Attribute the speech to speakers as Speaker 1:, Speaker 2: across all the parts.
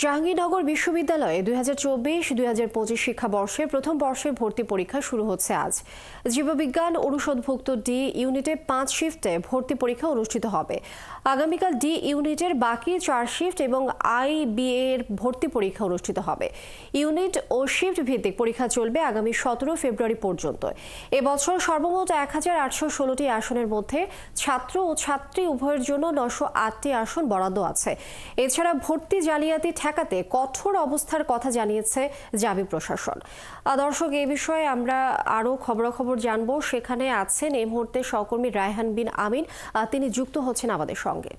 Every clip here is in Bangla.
Speaker 1: জাহাঙ্গীরনগর বিশ্ববিদ্যালয়ে 2024-2025 শিক্ষাবর্ষে প্রথম বর্ষের ভর্তি পরীক্ষা শুরু হচ্ছে আজ। জীববিজ্ঞান অনুষদভুক্ত ডি ইউনিটে 5 শিফটে ভর্তি পরীক্ষা অনুষ্ঠিত হবে। আগামীকাল ডি ইউনিটের বাকি 4 শিফট এবং আইবিএ এর ভর্তি পরীক্ষা অনুষ্ঠিত হবে। ইউনিট ও শিফট ভিত্তিক পরীক্ষা চলবে আগামী 17 ফেব্রুয়ারি পর্যন্ত। এবছর সর্বমোট 1816টি আসনের মধ্যে ছাত্র ও ছাত্রী উভয়ের জন্য 908টি আসন বরাদ্দ আছে। এছাড়া ভর্তি জালিয়াতি ঠেকাতে কঠোর অবস্থার কথা জানিয়েছে জাবি প্রশাসন। দর্শক, এই বিষয়ে আমরা আরও খবরাখবর জানবো। সেখানে আছেন এই মুহূর্তে সহকর্মী রায়হান বিন আমিন, তিনি যুক্ত হচ্ছেন আমাদের সঙ্গে।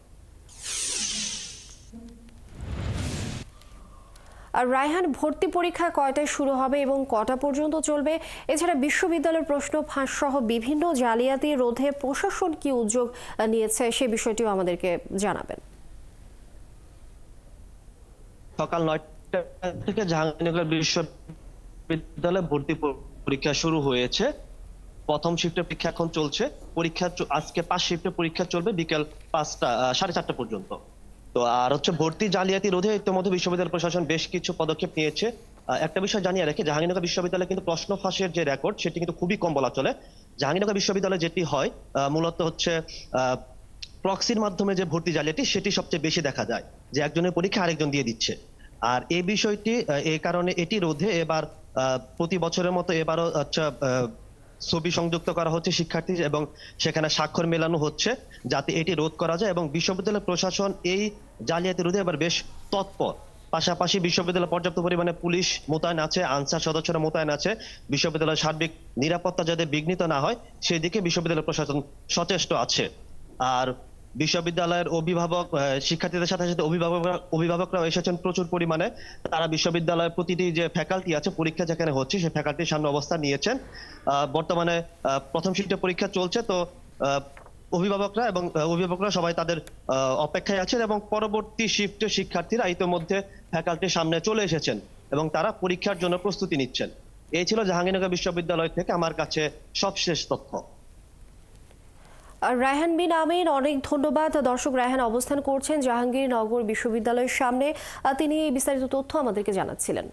Speaker 1: রায়হান, ভর্তি পরীক্ষা কয়টায় শুরু হবে এবং কটা পর্যন্ত চলবে? এছাড়া বিশ্ববিদ্যালয়ের প্রশ্ন ফাঁস সহ বিভিন্ন জালিয়াতি রোধে প্রশাসন কি উদ্যোগ নিয়েছে সে বিষয়টিও আমাদেরকে জানাবেন।
Speaker 2: সকাল 9টা থেকে জাহাঙ্গীরনগর বিশ্ববিদ্যালয়ে ভর্তি পরীক্ষা শুরু হয়েছে। প্রথম শিফটের পরীক্ষা এখন চলছে। পরীক্ষা আজকে 5 শিফটের পরীক্ষা চলবে বিকেল 4:30 পর্যন্ত। তো আর ভর্তি জালিয়াতি রোধে ইতিমধ্যে বিশ্ববিদ্যালয় প্রশাসন বেশ কিছু পদক্ষেপ নিয়েছে। একটা বিষয় জানিয়ে রাখি, জাহাঙ্গীরনগর বিশ্ববিদ্যালয়ে কিন্তু প্রশ্ন ফাঁসের যে রেকর্ড সেটি কিন্তু খুবই কম বলা চলে। জাহাঙ্গীরনগর বিশ্ববিদ্যালয়ে যেটি হয় মূলত প্রক্সির মাধ্যমে যে ভর্তি জালিয়াতি সেটি সবচেয়ে বেশি দেখা যায়, যে একজনের পরীক্ষা আরেকজন দিয়ে দিচ্ছে। আর এই বিষয়টি এই কারণে এটি রোধে এবার প্রতি বছরের মতো এবারও ছবি সংযুক্ত করা হচ্ছে শিক্ষার্থী এবং সেখানে স্বাক্ষর মেলানো হচ্ছে যাতে এটি রোধ করা যায়। এবং বিশ্ববিদ্যালয় প্রশাসন এই জালিয়াতি রোধে এবার বেশ তৎপর। পাশাপাশি বিশ্ববিদ্যালয়ে পর্যাপ্ত পরিমাণে পুলিশ মোতায়েন আছে, আনসার সদস্যরা মোতায়েন আছে। বিশ্ববিদ্যালয়ের সার্বিক নিরাপত্তা যাতে বিঘ্নিত না হয় সেই দিকে বিশ্ববিদ্যালয় প্রশাসন সচেষ্ট আছে। আর বিশ্ববিদ্যালয়ের অভিভাবক, শিক্ষার্থীদের সাথে সাথে অভিভাবকরাও এসেছেন প্রচুর পরিমাণে। তারা বিশ্ববিদ্যালয়ের প্রতিটি যে ফ্যাকাল্টি আছে, পরীক্ষা যেখানে হচ্ছে সেই ফ্যাকাল্টির সামনে অবস্থান নিয়েছেন। বর্তমানে প্রথম শিফটে পরীক্ষা চলছে, তো অভিভাবকরা সবাই তাদের অপেক্ষায় আছেন এবং পরবর্তী শিফটে শিক্ষার্থীরা ইতিমধ্যে ফ্যাকাল্টির সামনে চলে এসেছেন এবং তারা পরীক্ষার জন্য প্রস্তুতি নিচ্ছেন। এই ছিল জাহাঙ্গীরনগর বিশ্ববিদ্যালয় থেকে আমার কাছে সবশেষ তথ্য।
Speaker 1: রায়হান বিন আমিন, অনেক ধন্যবাদ। দর্শক, রায়হান অবস্থান করছেন জাহাঙ্গীরনগর বিশ্ববিদ্যালয়ের সামনে, তিনি বিস্তারিত তথ্য আমাদেরকে জানাচ্ছিলেন।